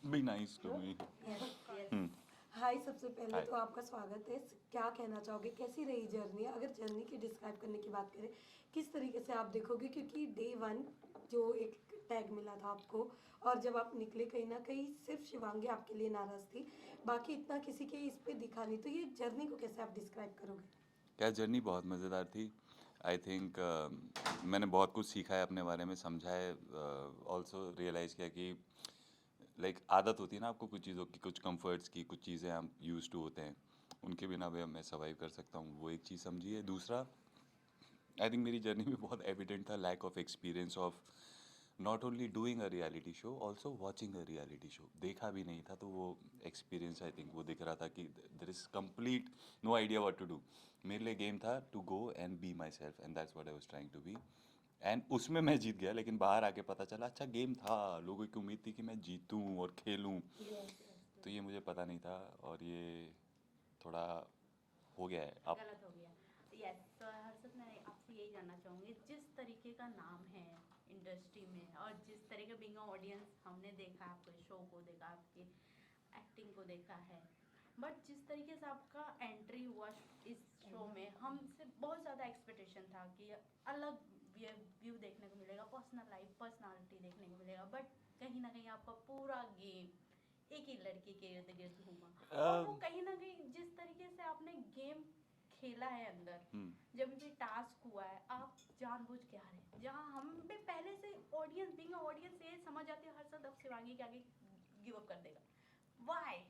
B nice to me. Yes yes. Hi, सबसे पहले हाय। तो आपका स्वागत है। क्या कहना चाहोगे, कैसी रही जर्नी? अगर जर्नी की डिस्क्राइब करने की बात करें, किस तरीके से आप देखोगे? क्योंकि डे वन जो एक टैग मिला था आपको, और जब आप निकले कहीं ना कहीं सिर्फ शिवांगी आपके लिए नाराज़ थी, बाकी इतना किसी के इस पे दिखा नहीं। तो ये जर्नी को कैसे आप डिस्क्राइब करोगे? क्या जर्नी बहुत मज़ेदार थी। आई थिंक मैंने बहुत कुछ सीखा है अपने बारे में, समझा है, ऑल्सो रियलाइज़ किया कि आदत होती है ना आपको कुछ चीज़ों की, कुछ कंफर्ट्स की, कुछ चीज़ें हम यूज टू होते हैं, उनके बिना भी मैं सर्वाइव कर सकता हूँ, वो एक चीज़ समझी है। दूसरा, आई थिंक मेरी जर्नी में बहुत एविडेंट था lack of experience of not only doing a reality show, also watching a reality show. देखा भी नहीं था तो वो एक्सपीरियंस आई थिंक वो दिख रहा था कि there is complete no idea what to do. मेरे लिए गेम था to go and be myself, and that's what I was trying to be. And उसमें मैं जीत गया, लेकिन बाहर आके पता चला अच्छा गेम था, लोगों की उम्मीद थी कि मैं जीतूं और खेलूं, यस यस तो ट्रू। ये मुझे पता नहीं था, और ये थोड़ा हो गया है अब। गलत हो गया। यस, तो हर्षद मैं आपसे यही जानना चाहूँगी, जिस तरीके का नाम है इंडस्ट्री में और जिस तरह के बिंग ऑडियंस हमने देखा, आपके शो को देखा, आपकी एक्टिंग को देखा है, बट जिस तरीके से आपका एंट्री हुआ इस शो में, हमसे बहुत ज़्यादा एक्सपेक्टेशन था कि अलग व्यू देखने को मिलेगा, पर्सनल लाइफ पर्सनालिटी देखने को मिलेगा, बट कहीं ना कहीं आपका पूरा गेम एक ही लड़की के इर्द गिर्द घूमा। और वो कहीं ना कहीं जिस तरीके से आपने गेम खेला है अंदर, हम्म। जब भी टास्क हुआ है, आप जानबूझ के हारे, जहाँ हम भी पहले से ऑडियंस बिंग ऑडियंस ये समझ आती है हर्षद अब शिवांगी के आगे गिव अप कर देगा। वाई?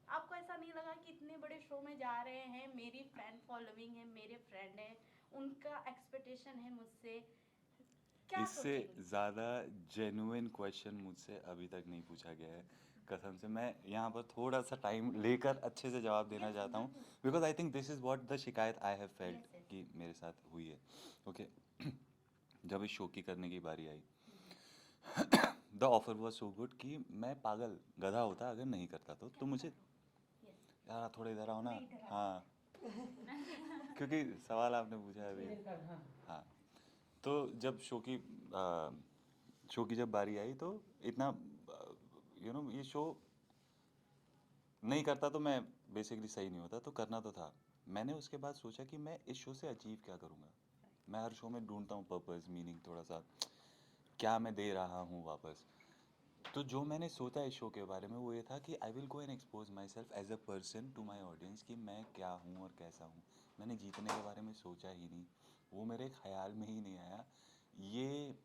आपको ऐसा नहीं लगा कि इतने बड़े शो में जा रहे हैं, मेरी फैन फॉलोइंग है, मेरे फ्रेंड है, उनका एक्सपेक्टेशन है मुझसे, क्या इससे सोचेंगे? ज़्यादा जेन्युइन क्वेश्चन मुझसे अभी तक नहीं पूछा गया है। कसम से मैं यहाँ पर थोड़ा सा टाइम लेकर अच्छे से जवाब देना यस चाहता हूँ, बिल्कुल। Because I think this is what the शिकायत I have felt yes yes. कि मेरे साथ हुई है। ओके। जब इस शो की करने की बारी आई, the offer was so good कि मैं पागल गधा होता अगर नहीं करता तो क्या मुझे, करो? यस। यार थोड़ा इधर आओ ना। मैं इधर आती हाँ, क्योंकि सवाल आपने पूछा है अभी। हाँ, तो जब शो की जब बारी आई तो इतना, ये शो नहीं करता तो मैं बेसिकली सही नहीं होता, तो करना तो था। मैंने उसके बाद सोचा कि मैं इस शो से अचीव क्या करूँगा। मैं हर शो में ढूंढता हूँ पर्पस, मीनिंग, थोड़ा सा क्या मैं दे रहा हूँ वापस। तो जो मैंने सोचा इस शो के बारे में वो ये था कि I will go and expose myself as a person to my audience, कि मैं क्या हूँ और कैसा हूँ। मैंने जीतने के बारे में सोचा ही नहीं, वो मेरे ख्याल में ही नहीं आया। ये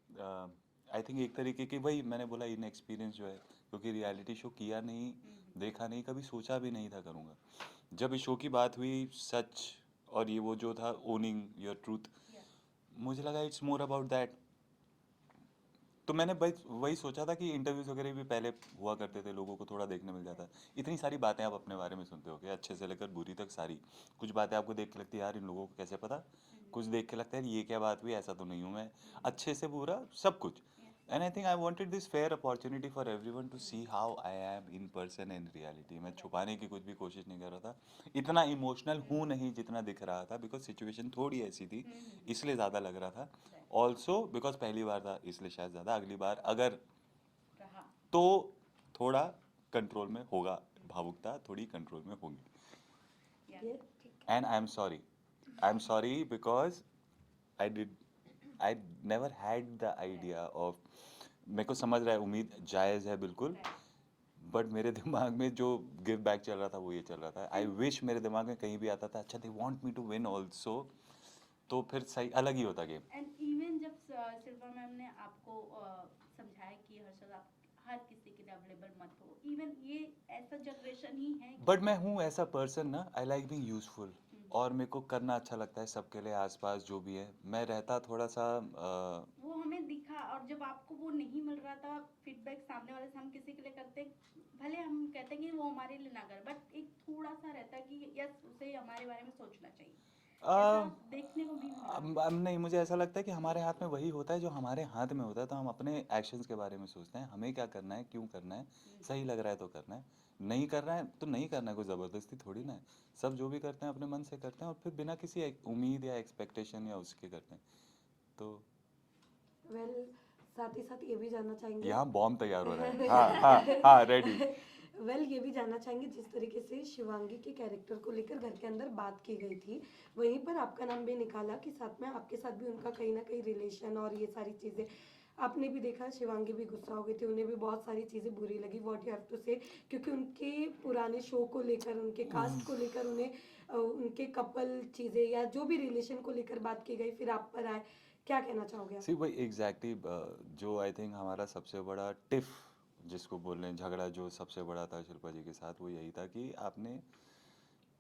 आई थिंक एक तरीके की, वही मैंने बोला, इन एक्सपीरियंस जो है, क्योंकि रियलिटी शो किया नहीं, देखा नहीं, कभी सोचा भी नहीं था करूँगा। जब इस शो की बात हुई, सच, और ये वो जो था ओनिंग योर ट्रूथ, यस। मुझे लगा इट्स मोर अबाउट दैट। तो मैंने बस वही सोचा था कि इंटरव्यूज वगैरह भी पहले हुआ करते थे, लोगों को थोड़ा देखने मिल जाता है। इतनी सारी बातें आप अपने बारे में सुनते हो कि अच्छे से लेकर बुरी तक सारी, कुछ बातें आपको देख के लगती है यार इन लोगों को कैसे पता, कुछ देख के लगता है ये क्या बात हुई, ऐसा तो नहीं हूँ मैं, अच्छे से पूरा सब कुछ। Yes and yes. I think I wanted this fair opportunity for everyone to see how I am in person in reality. मैं छुपाने की कुछ भी कोशिश नहीं कर रहा था, इतना इमोशनल हूँ नहीं जितना दिख रहा था, बिकॉज सिचुएशन थोड़ी ऐसी थी, इसलिए ज़्यादा लग रहा था। राइट। ऑल्सो बिकॉज पहली बार था इसलिए शायद ज़्यादा, अगली बार अगर रहा। तो थोड़ा कंट्रोल में होगा, भावुकता थोड़ी कंट्रोल में होगी। यस। ये ठीक and I am sorry because I did I never had the right idea of, मेरे को समझ रहा है, उम्मीद जायज़ है बिल्कुल, राइट। बट मेरे दिमाग में जो गिव बैक चल रहा था वो ये चल रहा था। आई एंड विश मेरे दिमाग में कहीं भी आता था अच्छा they want me to win also, तो फिर सही अलग ही होता गेम। एंड इवन जब सिल्वर मैम ने आपको समझाया कि हर्षद आप हर किसी के लिए अवेलेबल मत हो, इवन ये ऐसा जनरेशन ही है बट कि मैं हूँ ऐसा पर्सन ना, आई लाइक बीइंग यूजफुल, हम्म, और मेरे को करना अच्छा लगता है सबके लिए, आसपास जो भी है मैं रहता थोड़ा सा वो हमें दिखा। और जब आपको वो नहीं मिल रहा था फीडबैक सामने वाले से, हम किसी के लिए करते, भले हम कहते हैं कि वो हमारे लिए ना करे, बट एक थोड़ा सा रहता है कि यस उसे हमारे बारे में सोचना चाहिए। ऐसा देखने को भी मिला। अब नहीं, मुझे ऐसा लगता है कि हमारे हाथ में वही होता है जो हमारे हाथ में होता है, तो हम अपने एक्शंस के बारे में सोचते हैं, हमें क्या करना है, क्यों करना है, सही लग रहा है तो करना है, नहीं कर रहा है तो नहीं करना है, कोई ज़बरदस्ती थोड़ी ना है। सब जो भी करते हैं अपने मन से करते हैं, और फिर बिना किसी उम्मीद या एक्सपेक्टेशन या उसके करते हैं, तो वेल, साथ ही साथ ये भी जानना चाहेंगे यहाँ बॉम्ब तैयार हो रहा है। हाँ हाँ हाँ, रेडी। वेल ये भी जानना चाहेंगे जिस तरीके से शिवांगी के कैरेक्टर को लेकर घर के अंदर बात की गई थी, वहीं पर आपका नाम भी निकाला कि साथ में आपके साथ भी उनका कहीं ना कहीं रिलेशन और ये सारी चीज़ें आपने भी देखा, शिवांगी भी गुस्सा हो गई थी, उन्हें भी बहुत सारी चीज़ें बुरी लगी, व्हाट यू हैव टू से, क्योंकि उनके पुराने शो को लेकर, उनके कास्ट को लेकर उन्हें उनके कपल चीज़ें या जो भी रिलेशन को लेकर बात की गई, फिर आप पर आए, क्या कहना चाहोगे आप? सी वही एग्जैक्टली जो आई थिंक हमारा सबसे बड़ा टिफ जिसको बोल रहे हैं झगड़ा जो सबसे बड़ा था शिल्पा जी के साथ, वो यही था कि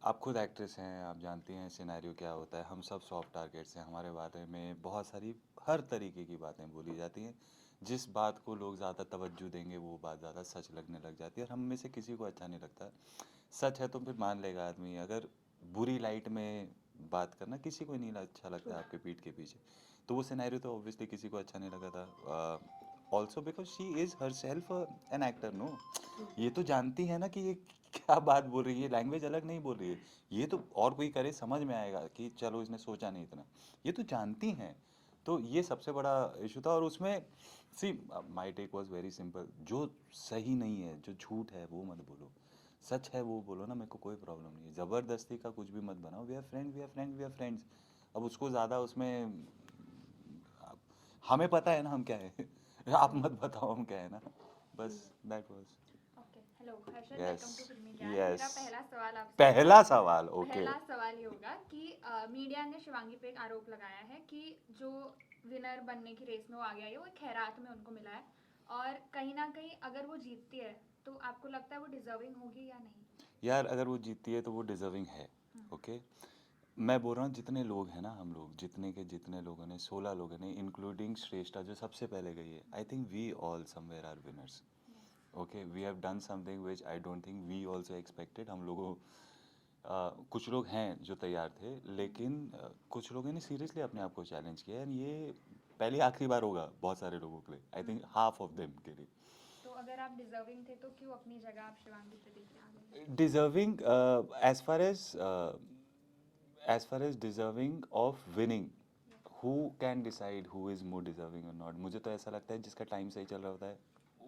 आप खुद एक्ट्रेस हैं, आप जानती हैं सिनेरियो क्या होता है, हम सब सॉफ्ट टारगेट्स हैं, हमारे बारे में बहुत सारी हर तरीके की बातें बोली जाती हैं, जिस बात को लोग ज़्यादा तवज्जो देंगे वो बात ज़्यादा सच लगने लग जाती है, और हम में से किसी को अच्छा नहीं लगता। सच है तो फिर मान लेगा आदमी, अगर बुरी लाइट में बात करना किसी को नहीं अच्छा लगता है आपके पीठ के पीछे, तो वो सिनेरियो तो ऑब्वियसली किसी को अच्छा नहीं लगा था। Also because she is herself an actor, no, ये तो जानती है ना कि ये क्या बात बोल रही है, लैंग्वेज अलग नहीं बोल रही है, ये तो और कोई करे समझ में आएगा कि चलो इसने सोचा नहीं इतना, ये तो जानती हैं। तो ये सबसे बड़ा इशू था, और उसमें सी माई टेक वॉज वेरी सिंपल, जो सही नहीं है, जो झूठ है वो मत बोलो, सच है वो बोलो ना, मेरे को कोई प्रॉब्लम नहीं है, ज़बरदस्ती का कुछ भी मत बनाओ, we are friend we are friend we are friends. अब उसको ज़्यादा उसमें हमें पता है ना हम क्या है आप मत बताओ हम क्या है ना, बस that was. Okay, hello Harshad, yes welcome to Filmi Gyan. Yes, मेरा पहला सवाल आपसे पहला सवाल, ओके। पहला सवाल ये होगा कि मीडिया ने शिवांगी पे एक आरोप लगाया है कि जो विनर बनने की रेस में वो आ गया है, वो खैरात में उनको मिला है, और कहीं ना कहीं अगर वो जीतती है तो आपको लगता है वो डिजर्विंग होगी या नहीं? यार अगर वो जीतती है तो वो डिजर्विंग है, ओके। मैं बोल रहा हूँ जितने लोग हैं ना, हम लोग जितने के जितने लोगों ने 16 लोगों ने इंक्लूडिंग श्रेष्ठा जो सबसे पहले गई है, I think we all somewhere are winners, okay. We have done something which I don't think we also expected. हम लोगों कुछ लोग हैं जो तैयार थे, लेकिन कुछ लोगों ने सीरियसली अपने आप को चैलेंज किया, एंड ये पहली आखिरी बार होगा बहुत सारे लोगों के लिए, I think half of them के लिए। तो अगर आप डिजर्विंग थे तो क्यों अपनी जगह आप शिवांगी प्रदीप पे आ गए? Deserving as far as deserving of winning, who can decide who is more deserving or not? मुझे तो ऐसा लगता है जिसका टाइम सही चल रहा होता है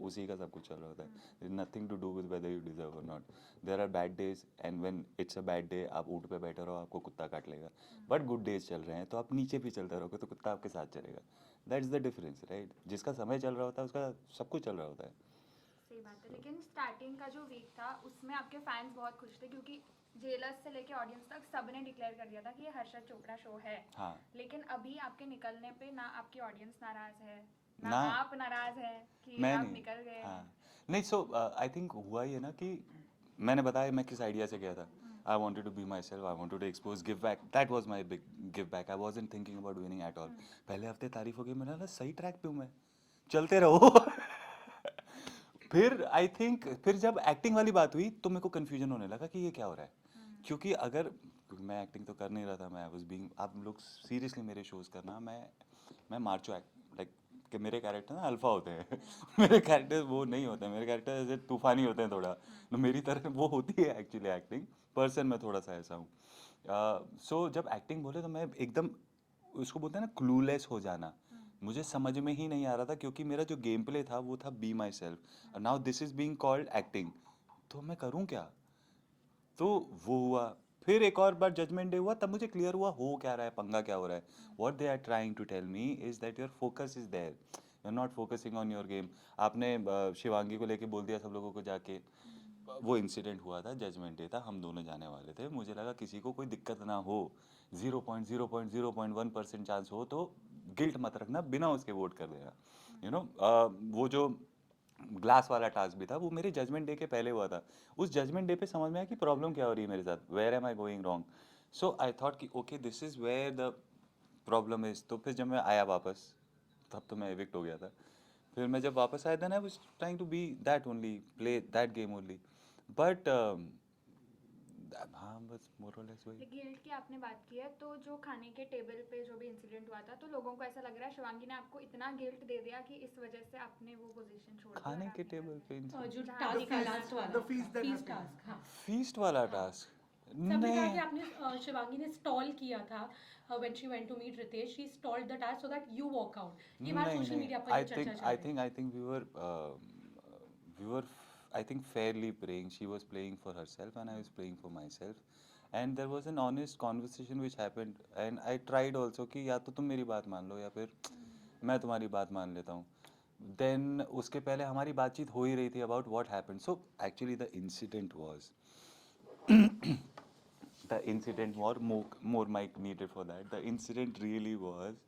उसी का सब कुछ चल रहा होता है, nothing to do with whether you deserve और not. There are bad days, and when it's a bad day आप ऊँट पे बैठे रहो आपको कुत्ता काट लेगा, बट गुड डेज चल रहे हैं तो आप नीचे भी चलते रहोगे तो कुत्ता आपके साथ चलेगा। That's the difference, right? जिसका समय चल रहा होता है उसका सब कुछ चल रहा होता है। सही बात है, लेकिन स्टार्टिंग का जो वीक था उसमें आपके फैंस बहुत खुश थे, क्योंकि जेलर्स से लेके ऑडियंस तक सबने डिक्लेयर कर दिया था कि ये हर्षद चोपड़ा शो है। हाँ, लेकिन अभी आपके निकलने पे ना आपकी ऑडियंस नाराज है, ना ना आप नाराज हैं कि मैं आप नहीं, निकल गए। हाँ नहीं। सो आई थिंक हुआ ये ना कि मैंने बताया मैं किस आइडिया से गया था। I wanted to be myself, I wanted to expose, give back, that was my big give back. I wasn't thinking about winning at all. पहले हफ्ते तारीफ हो गई, मैंने कहा सही ट्रैक पे हूँ मैं, चलते रहो फिर आई थिंक फिर जब एक्टिंग वाली बात हुई तो मेरे को कन्फ्यूजन होने लगा कि ये क्या हो रहा है, क्योंकि क्योंकि मैं एक्टिंग तो कर नहीं रहा था, मैं वाज बीइंग, आप लोग सीरियसली मेरे शोज करना, मैं मार्चो एक्ट लाइक कि मेरे कैरेक्टर ना अल्फा होते हैं मेरे कैरेक्टर वो नहीं होते हैं, मेरे कैरेक्टर ऐसे तूफानी होते हैं थोड़ा, तो मेरी तरह वो होती है एक्चुअली एक्टिंग पर्सन, मैं थोड़ा सा ऐसा हूँ। सो जब एक्टिंग बोले तो मैं एकदम उसको बोलते हैं ना क्लूलेस हो जाना, मुझे समझ में ही नहीं आ रहा था, क्योंकि मेरा जो गेम प्ले था वो था be my self, now this is being called acting, तो मैं करूँ क्या? तो वो हुआ। फिर एक और बार जजमेंट डे हुआ, तब मुझे क्लियर हुआ हो क्या रहा है, पंगा क्या हो रहा है। What they are trying to tell me is that your focus is there, you are not focusing on your game. आपने शिवांगी को लेके बोल दिया सब लोगों को जाके, वो इंसिडेंट हुआ था, जजमेंट डे था, हम दोनों जाने वाले थे, मुझे लगा किसी को कोई दिक्कत ना हो, 0.0.0.1% चांस हो तो गिल्ट मत रखना, बिना उसके वोट कर देना, यू नो। वो जो ग्लास वाला टास्क भी था वो मेरे जजमेंट डे के पहले हुआ था। उस जजमेंट डे पे समझ में आया कि प्रॉब्लम क्या हो रही है मेरे साथ, where am I going wrong. So I thought कि okay this is where the problem is. तो फिर जब मैं आया वापस, तब तो मैं एविक्ट हो गया था। फिर मैं जब वापस आया, then I was trying to be that only, play that game only, but हाँ बस मोर और लेस वही। गिल्ट की आपने बात की है, तो जो खाने के टेबल पे जो भी इंसिडेंट हुआ था, तो लोगों को ऐसा लग रहा है शिवांगी ने आपको इतना गिल्ट दे दिया कि इस वजह से आपने वो पोजीशन छोड़ दी खाने और आप के निकल टेबल गए। पे और जो जहाँ टास्क का दिखाना लास्ट था। वाला The feast that feast happened. Task, हाँ फीस्ट वाला टास्क, सबने कहा कि नहीं आपने शिवांगी ने स्टॉल किया था when she went to meet Ritesh, she stalled the task so that you walk out. ये बात नहीं सोशल नहीं मीडिया पर ये चर्चा चल रही है। I think we were I think fairly playing. She was playing for herself and I was playing for myself. And there was an honest conversation which happened and I tried also कि या तो तुम मेरी बात मान लो या फिर मैं तुम्हारी बात मान लेता हूँ. Then उसके पहले हमारी बातचीत हो ही रही थी about what happened. So actually the incident was the incident more mic needed for that. The incident really was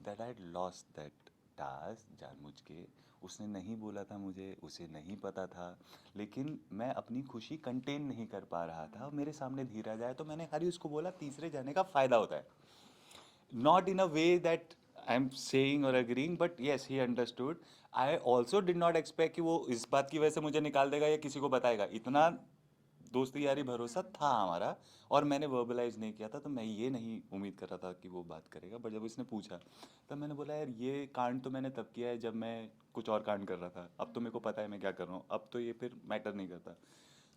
that I had lost that task जानबूझ के. उसने नहीं बोला था मुझे, उसे नहीं पता था, लेकिन मैं अपनी खुशी कंटेन नहीं कर पा रहा था. मेरे सामने धीरज आया तो मैंने हरी उसको बोला तीसरे जाने का फ़ायदा होता है. Not in a way that I'm saying or agreeing, but yes, he understood. I also did not expect कि वो इस बात की वजह से मुझे निकाल देगा या किसी को बताएगा. इतना दोस्ती यारी भरोसा था हमारा और मैंने वर्बलाइज नहीं किया था, तो मैं ये नहीं उम्मीद कर रहा था कि वो बात करेगा. बट जब उसने पूछा तब मैंने बोला यार ये कांड तो मैंने तब किया है जब मैं कुछ और कांड कर रहा था. अब तो मेरे को पता है मैं क्या कर रहा हूँ, अब तो ये फिर मैटर नहीं करता.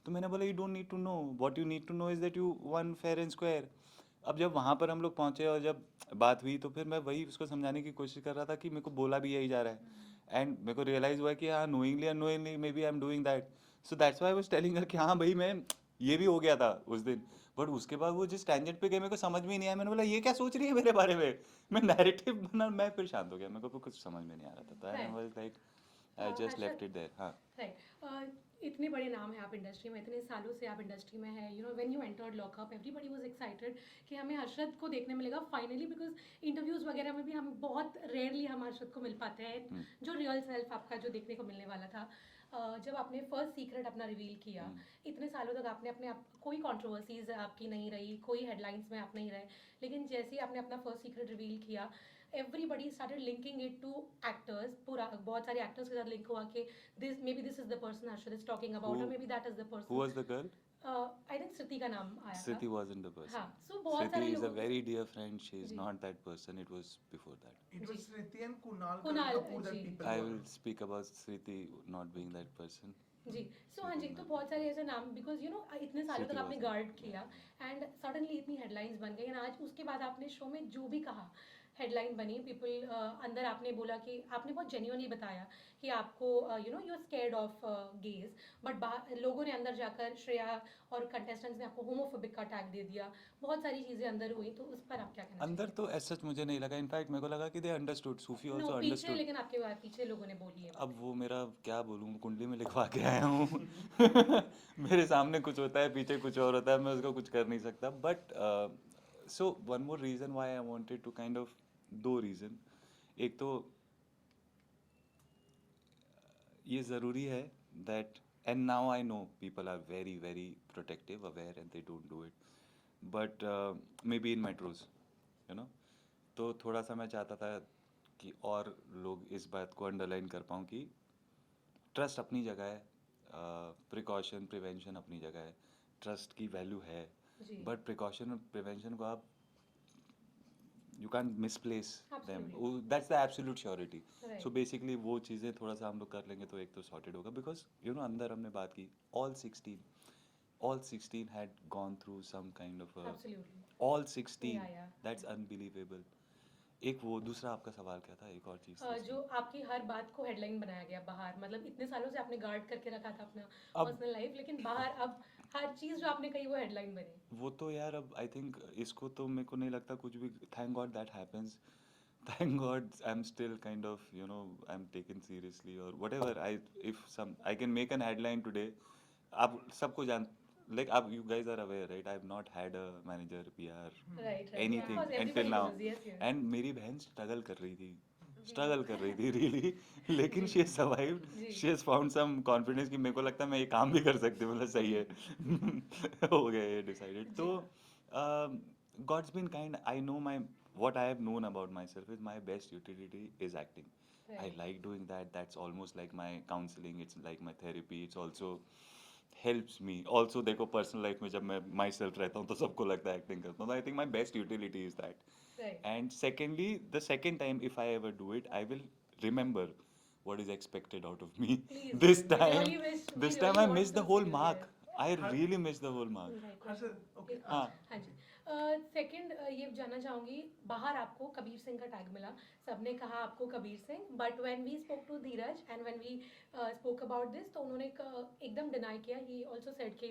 तो मैंने बोला you don't need to know, what you need to know is that you won fair and square. अब जब वहाँ पर हम लोग पहुँचे और जब बात हुई तो फिर मैं वही उसको समझाने की कोशिश कर रहा था कि मेरे को बोला भी यही जा रहा है. एंड मेरे को रियलाइज़ हुआ कि हाँ knowingly unknowingly maybe I am doing that. So that's why I was telling her कि हाँ भाई मैं ये भी हो गया था उस दिन. बट उसके बाद वो जिस टेंजेंट पे गए मेरे को समझ में ही नहीं आया. मैंने बोला ये क्या सोच रही है मेरे बारे में. मैं नैरेटिव बना, मैं फिर शांत हो गया. मेरे को कुछ समझ में नहीं आ रहा था. I Right. Was like I just left it there. हाँ राइट. इतने बड़े नाम हैं आप इंडस्ट्री में, इतने सालों से आप इंडस्ट्री में हैं. You know when you entered lockup everybody was excited कि हमें हर्षद को देखने मिलेगा फाइनली, बिकॉज इंटरव्यूज़ वगैरह में भी हम बहुत रेयरली हम हर्षद को मिल पाते हैं जो रियल सेल्फ आपका जो देखने को मिलने वाला था. जब आपने फर्स्ट सीक्रेट अपना रिवील किया, इतने सालों तक आपने अपने आप कोई कंट्रोवर्सीज आपकी नहीं रही, कोई हेडलाइंस में आप नहीं रहे, लेकिन जैसे ही आपने अपना फर्स्ट सीक्रेट रिवील किया everybody started linking it to actors. पूरा बहुत सारे actors के साथ link हुआ कि this is the person Harshad is talking about, or Who- maybe that is the person. Who was the girl? I think Sriti का नाम आया था. Sriti wasn't the person. हाँ, so बहुत Sriti सारे is a लोगों very dear friend. She is ji. not that person. It was before that. It was Sriti and Kunal Kunal, Kapoor that ji. people I were. will speak about Sriti not being that person. Ji. So हाँ जी, तो बहुत सारे ऐसे नाम, because you know इतने सालों Sriti तक आपने wasn't. गार्ड किया and suddenly इतनी headlines बन गई, and आज उसके बाद आपने शो में जो भी कहा हेडलाइन बनी. पीपल अंदर आपने बोला कि आपने बहुत जेन्युइनली बताया कि आपको you know you are scared of gaze, but लोगों ने अंदर जाकर श्रेया और कंटेस्टेंट्स ने आपको होमोफोबिक का टैग दे दिया. बहुत सारी चीज़ें अंदर हुई, तो उस पर आप क्या कहना अंदर तो ऐसा सच मुझे नहीं लगा. इनफैक्ट मेरे को लगा कि दे अंडरस्टूड. सूफी चाहेंगे? ऑल्सो No, पीछे, अंडरस्टूड. लेकिन आपके बाद पीछे लोगों ने बोली है. अब वो मेरा क्या बोलूँ, कुंडली में लिखवा के आया हूँ. मेरे सामने कुछ होता है, पीछे कुछ और होता है, मैं उसको कुछ कर नहीं सकता. But so one more reason why I wanted to kind of, दो रीज़न. एक तो ये ज़रूरी है that, and now I know people are very very protective aware and they don't do it, but maybe in metros you know. तो थोड़ा सा मैं चाहता था कि और लोग इस बात को अंडरलाइन कर पाऊँ कि ट्रस्ट अपनी जगह है, प्रिकॉशन प्रिवेंशन अपनी जगह है, ट्रस्ट की वैल्यू है, जी. बट प्रिकॉशन और प्रिवेंशन को आप you can misplace them. Absolutely. That's the absolute surety. Right. So basically वो चीज़ें थोड़ा सा हम लोग कर लेंगे तो एक तो सॉर्टेड होगा. बिकॉज यू नो अंदर हमने बात की, all 16 had gone through some kind of a, Absolutely. all 16. Yeah. That's unbelievable. एक वो दूसरा आपका सवाल क्या था, एक और चीज़ थी जो इसमें. आपकी हर बात को हेडलाइन बनाया गया बाहर, मतलब इतने सालों से आपने गार्ड करके रखा था अपना अब- पर्सनल लाइफ, लेकिन बाहर अब हर चीज़ जो आपने कही वो हेडलाइन बनी. वो तो यार अब आई थिंक इसको तो मेरे को नहीं लगता कुछ भी. Thank God that happens. Thank God I am still kind of you know I am taken seriously और whatever. I if some I can make an headline today. आप सबको जान, लाइक आप you guys are aware right, I have not had a manager, PR, Right. anything Because until everybody now. knows, yes. And मेरी बहन struggle कर रही थी, struggle कर रही थी रियली. लेकिन शी हैज सर्वाइव्ड. जी. She has found some confidence कि मेरे को लगता है मैं ये काम भी कर सकती हूँ. मतलब सही है. हो गया ये डिसाइडेड. तो God's been kind. I know my what I have known about myself is my best utility is acting. I Right. like doing that. That's almost like my counseling. It's like my therapy. It's also helps me. Also देखो personal life में जब मैं my self रहता हूँ तो सबको लगता है एक्टिंग करता हूँ. I think my best utility is that. Right. And secondly, the second time if I ever do it, I will remember what is expected out of me. Please, This we time, really wish- we this really time I want missed to the whole see you mark. there. I really miss the whole mark. Right, Harshad, right. okay. हाँ हाँ जी। Second ये जानना चाहूँगी, बाहर आपको कबीर सिंह का tag मिला, सबने कहा आपको Kabir Singh, but when we spoke to Dheeraj and when we spoke about this, तो उन्होंने एकदम डिनाई किया, ही आल्सो सेड कि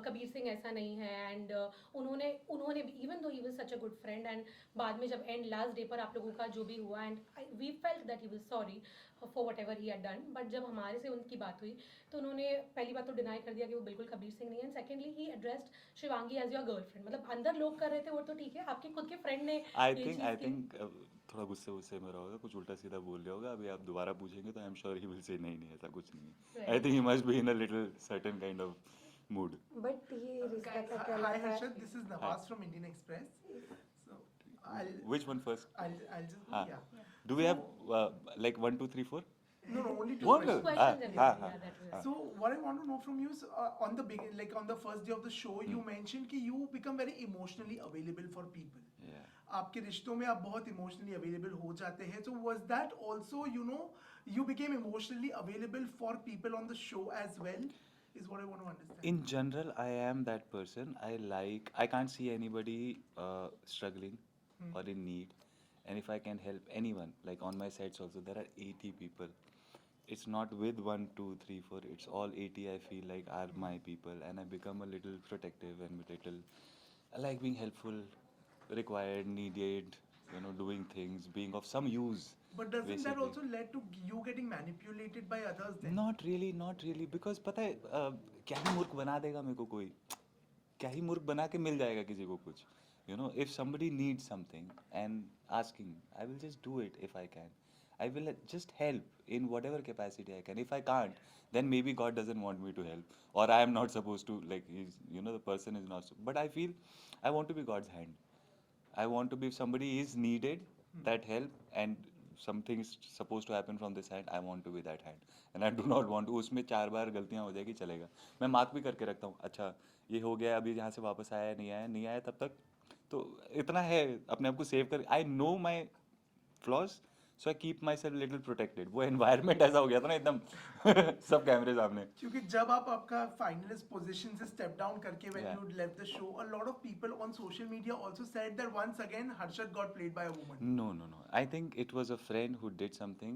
कबीर सिंह ऐसा नहीं है, एंड उन्होंने उन्होंने even though he was such a good friend, and बाद में जब एंड लास्ट डे पर आप लोगों का जो भी हुआ, and we felt that he was sorry for whatever he had done, but जब हमारे से उनकी बात हुई तो उन्होंने पहली बात तो डिनाई कर दिया कि वो बिल्कुल कबीर सिंह नहीं है, and secondly he addressed Shivangi as your girlfriend. मतलब अंदर लोग कर रहे थे वो तो ठीक है, आपके खुद के फ्रेंड ने आई ये थिंक चीज़ आई की। थिंक थोड़ा गुस्से में रहोगे, कुछ उल्टा सीधा बोल लिया होगा, अभी आप दोबारा पूछेंगे तो I am sure he will say नहीं नहीं ऐसा कुछ नहीं है। आई Right. Think he must be in a little certain kind of mood. But ये रिश्ता का Hi, कहना hi, है Harshad. This is Nawaz from Indian Express. So Which one first? I'll just हाँ. yeah. Do we have like 1 2 3 4? No, only two One questions. Questions and हाँ yeah, हाँ that was. So what I want to know from you is on the begin, like on the first day of the show, you mentioned कि you become very emotionally available for people. yeah. आपके रिश्तों में आप बहुत emotionally available हो जाते हैं, so was that also, you became emotionally available for people on the show as well, is what I want to understand. In general, I am that person. I can't see anybody struggling or in need. And if I can help anyone, like on my sites also, there are 80 people. It's not with 1, 2, 3, 4, it's all 80 I feel like are my people. And I become a little protective and I like being helpful, required, needed, doing things, being of some use. But doesn't that basically. also led to you getting manipulated by others then? Not really, because पता है क्या ही मूर्ख बना देगा मेरे को कोई, क्या ही मूर्ख बना के मिल जाएगा किसी को कुछ, if somebody needs something and asking, I will just do it if I can. I will just help in whatever capacity I can. If I can't, then maybe God doesn't want me to help, or I am not supposed to, like he's, the person is not. But I feel I want to be God's hand. I want to be, if somebody is needed, that help, and something is supposed to happen from this hand, I want to be that hand. And I do not want to, उसमें 4 बार गलतियाँ हो जाएगी चलेगा, मैं mark भी करके रखता हूँ, अच्छा ये हो गया, अभी यहाँ से वापस आया नहीं आया तब तक, तो इतना है अपने आप को सेव कर, आई know my flaws, so I keep my self little protected. वो एनवायरनमेंट ऐसा हो गया था ना एकदम सब कैमरे सामने। क्योंकि जब आप आपका फाइनलिस्ट पोजीशन से स्टेप डाउन करके when Yeah. you left the show, a lot of people on social media also said that once again Harshad got played by a woman. No. I think it was a friend who did something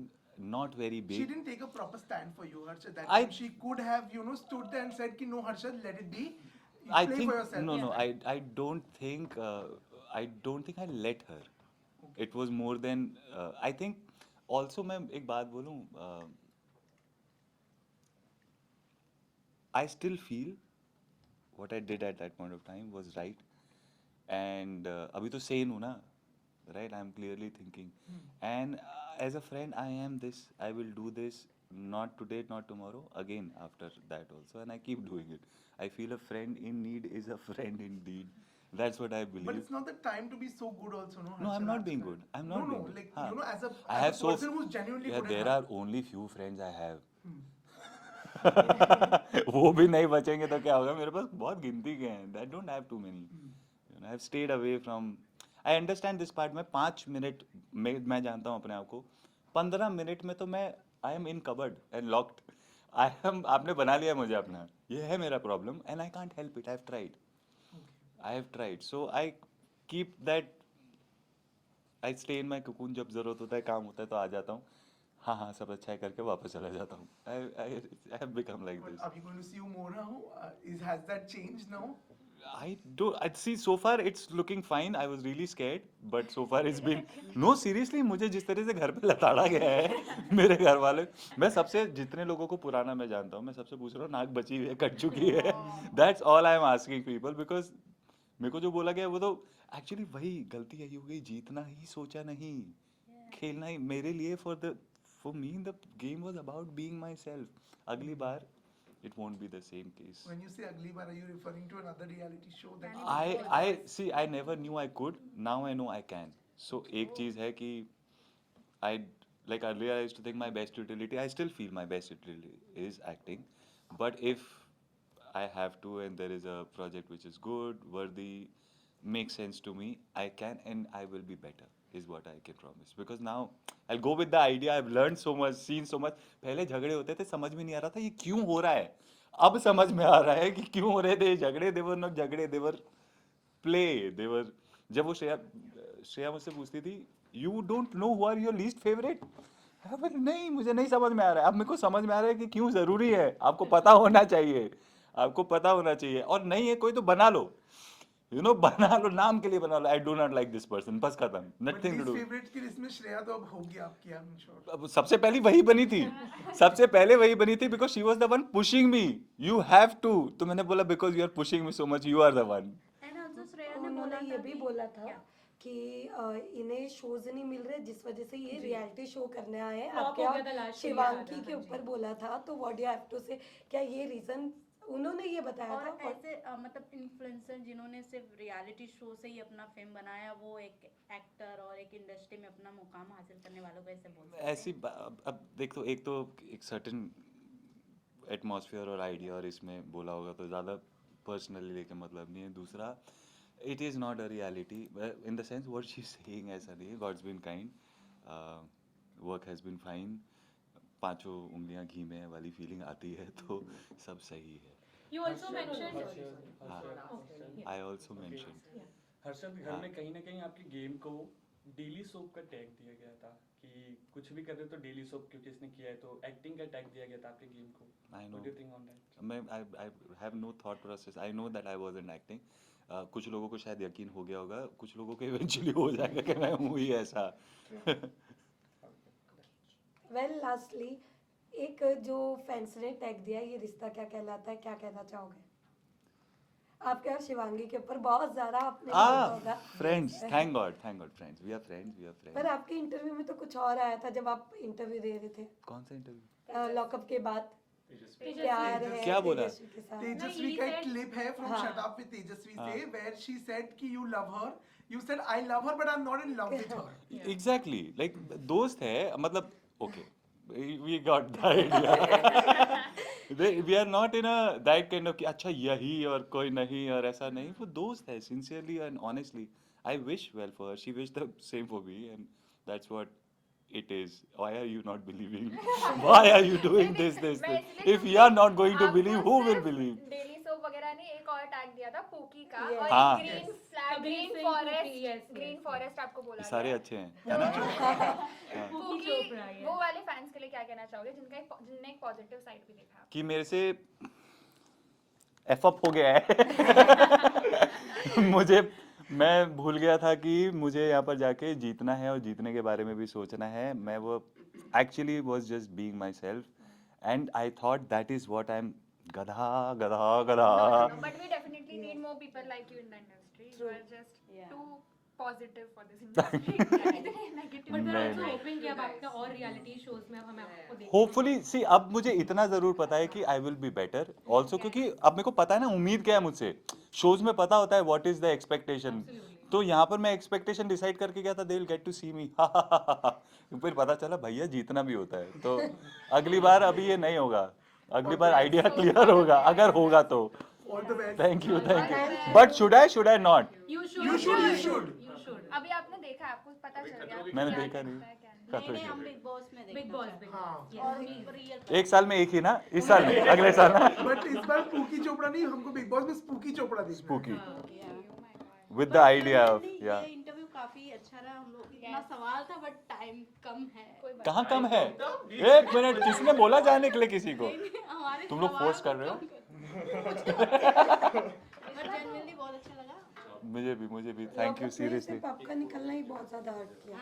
not very big. She didn't take a proper stand for you, Harshad. That I- time she could have, stood there and said, "Ki no, Harshad, let it be. You I play think for yourself." no. I don't think I let her. It was more than I think. Also, मैं एक बात बोलूँ, I still feel what I did at that point of time was right. And अभी तो sane हूँ ना, right? I'm clearly thinking. And as a friend, I am this. I will do this. Not today, not tomorrow. Again, after that also, and I keep doing it. I feel a friend in need is a friend indeed. That's what I believe. But it's not the time to be so good also, no? No, I'm Harshad, not being aajkal. good. I'm not No, being good. like, हाँ. as a, I as have a so person who's genuinely yeah, good there enough. are only few friends I have. वो भी नहीं बचेंगे तो क्या होगा, मेरे पास बहुत गिनती के हैं. I don't have too many. I have stayed away from. I understand this part. मैं 5 मिनट में मैं जानता हूँ अपने आप को. 15 मिनट में तो मैं I am in cupboard and locked. आपने बना लिया मुझे अपना. ये है मेरा problem and I can't help it. I have tried. So I keep that. I stay in my cocoon. जब जरूरत होता है, काम होता है तो आ जाता हूँ. हाँ सब अच्छा है करके वापस चला जाता हूँ. I have become like But this. are we going to see you more now? Has that changed now? I don't. I see. So far, it's looking fine. I was really scared, but so far it's been. No, seriously, मुझे जिस तरह से घर पे लताड़ा गया है मेरे घर वाले, मैं सबसे जितने लोगों को पुराना मैं जानता हूँ, मैं सबसे पूछ रहा हूँ, नाक बची हुई है, कट चुकी है. That's all I'm asking people because मेरे को जो बोला गया वो तो एक्चुअली वही गलती यही हो गई, जीतना ही सोचा नहीं, खेलना ही मेरे लिए for me the game was about being myself. अगली बार it won't be the same case. When you say ugly bar, are you referring to another reality show that you I see. I never knew I could. Now I know I can. So एक चीज है कि I like earlier I used to think my best utility. I still feel my best utility is acting, but if I have to and there is a project which is good, worthy, makes sense to me, I can and I will be better. Is what I can promise. Because now I'll go with the idea. I've learned so much, seen so much. पहले झगड़े होते थे, समझ में नहीं आ रहा था ये क्यों हो रहा है. अब समझ में आ रहा है कि क्यों हो रहे थे झगड़े, देवर नॉट झगड़े, देवर प्ले, देवर। जब वो श्रेया मुझसे पूछती थी you don't know who are your least favourite, नहीं मुझे नहीं समझ में आ रहा है। अब मेरे को समझ में आ रहा है कि क्यों जरूरी है, आपको पता होना चाहिए, आपको पता होना चाहिए। और नहीं है कोई तो बना लो, बना लो, नाम के लिए बना लो, I do not like this person, बस खत्म, but nothing to this do. Favourite की लिस्ट में श्रेया तो अब होगी आपकी, आई एम श्योर। अब सबसे पहली वही बनी थी, सबसे पहले वही बनी थी, because she was the one pushing me, you have to. तो मैंने बोला because you are pushing me so much, you are the one. And also Shreya ने उन्होंने बोला ये था भी कि बोला था क्या? कि इन्हें शोज नहीं मिल रहे जिस वजह से ये रियलिटी शो करने आए हैं। Flop आपके हो गया और था last year, शिवांगी हाँ के जी। ऊपर बोला था, तो व्हाट यू हैव टू से, क्या ये रीजन उन्होंने ये बताया और था? ऐसे मतलब इन्फ्लुएंसर जिन्होंने सिर्फ रियलिटी शो से ही अपना फेम बनाया, वो एक एक्टर और एक इंडस्ट्री में अपना मुकाम हासिल करने वालों को ऐसे बोल सकते हैं? ऐसी अब देख, तो एक सर्टेन एटमॉस्फेयर और आइडिया और इसमें बोला होगा, तो ज़्यादा पर्सनली लेके मतलब नहीं है। दूसरा, it is not a reality in the sense what she is saying, ऐसा नहीं है। God's been kind, work has been fine, पांचों उंगलियां घी में वाली फीलिंग आती है, तो सब सही है। You also mentioned हाँ, yeah. I also mention. Yeah. Harshad, घर हाँ। में कहीं ना कहीं आपकी गेम को डेली सोप का टैग दिया गया था कि कुछ भी कर रहे हो तो डेली सोप क्योंकि इसने किया है, तो एक्टिंग का टैग दिया गया था आपके गेम को। I know, What do you think on that? मैं I have no thought process, I know that I wasn't acting. कुछ लोगों को शायद यकीन हो गया होगा, कुछ लोगों को इवेंचुअली हो जाएगा कि मैं हूँ ही ऐसा। वेल लास्टली, एक जो फैंस ने टैग दिया, ये रिश्ता क्या कहलाता है, क्या कहना चाहोगे? आपके और शिवांगी के ऊपर बहुत ज्यादा आपने बोला होगा। Friends, thank God friends, we are friends, we are पर फ्रेंड्स। आपके इंटरव्यू में तो कुछ और आया था जब आप इंटरव्यू दे रहे थे कौन सा इंटरव्यू? लॉकअप के बाद। तेजस्वी। प्यार है क्या बोला? तेजस्वी के साथ। तेजस्वी he का एक said- क्लिप है फ्रॉम हाँ। शट अप विद तेजस्वी हाँ। से, वेयर शी सेड कि you love her, you said I love her but I am not in love with her. Exactly, like दोस्त है, मतलब okay, we got the idea. We are not in a that kind of कि अच्छा यही और कोई नहीं और ऐसा नहीं, वो दोस्त है, sincerely and honestly. I wish well for her, she wish the same for me, and that's what it is. Why are you not believing? Why are you doing this मैं इसलिए if you are not going to believe, who will believe? Daily soap वगैरह ने एक और tag दिया था poke का, Yes. और हाँ। Green Yes. Flag, Kabir green Singh forest, Pookie, yes, green yes. Forest आपको बोला ये सारे गया। अच्छे हैं, है ना? हाँ। Pookie poke, Chopra, yes. वो वाले फैंस के लिए क्या कहना चाहोगे जिनने एक पॉजिटिव साइड भी देखा? कि मेरे से एफ अप हो गया है। मैं भूल गया था कि मुझे यहाँ पर जाके जीतना है और जीतने के बारे में भी सोचना है। मैं वो actually was just being my self, and I thought that is what I am. गधा गधा गधा। No, but we definitely need more people like you in the industry. You are just Yeah. too positive for this industry. इतने negative But we're नहीं, also नहीं। hoping कि अब आपका और रियलिटी शोज में अब हमें आपको देखें। होपफुली सी, अब मुझे इतना जरूर पता है कि I will be better also, क्योंकि अब मेरे को पता है ना उम्मीद क्या है मुझसे। शोज में पता होता है what is the expectation, Absolutely. तो यहाँ पर मैं एक्सपेक्टेशन डिसाइड करके गया था, दे विल गेट टू सी मी। फिर पता चला भैया जीतना भी होता है, तो अगली बार अभी ये नहीं होगा, अगली बार आइडिया क्लियर होगा, अगर होगा तो। All the best. Thank you but should I not? You should. You should, you should. You should. अभी आपने देखा, आपको पता चल गया कि मैंने क्या देखा नहीं। दिखता है, क्या नहीं। नहीं नहीं, हम बिग बॉस में Big देखना Boss, चाहते Big हैं। हाँ। Boss. और Yes. रियल एक साल में एक ही ना, इस साल में, अगले साल ना। बट इस बार स्पूकी चोपड़ा नहीं, हमको बिग बॉस में स्पूकी चोपड़ा देखना है। Spooky Yeah. Oh my God. With the idea of, नहीं, या ये इंटरव्यू काफी अच्छा रहा, हम लोग इतना सवाल था बट टाइम कम है। कोई बात कहाँ कम है? एक मिनट, किसने बोला जाने के लिए किसी को? हमारे तुम लोग फोर्स कर रहे हो? बट जेन्युइनली बहुत अच्छा लगा। मुझे भी थैंक यू लॉकअप में सीरियसली। सिर्फ आपका निकलना ही बहुत ज्यादा हर्ट किया।